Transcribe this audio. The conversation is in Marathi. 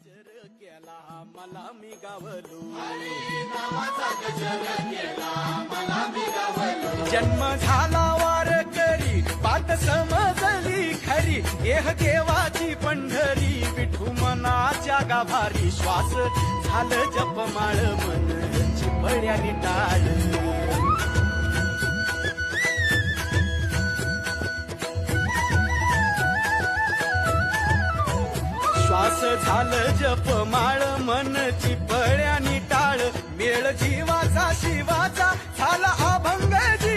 गजर केला मला मी गावलो, जन्म झाला वारकरी बात समजली खरी, एह देवाची पंढरी विठू मनाच्या गाभारी, श्वास झालं जपमाळ मन चिपळ्यानी टाळ, श्वास झालं जपमाळ मन चिपळ्यानी टाळ, मेळ जीवाचा शिवाचा झाला अभंग जी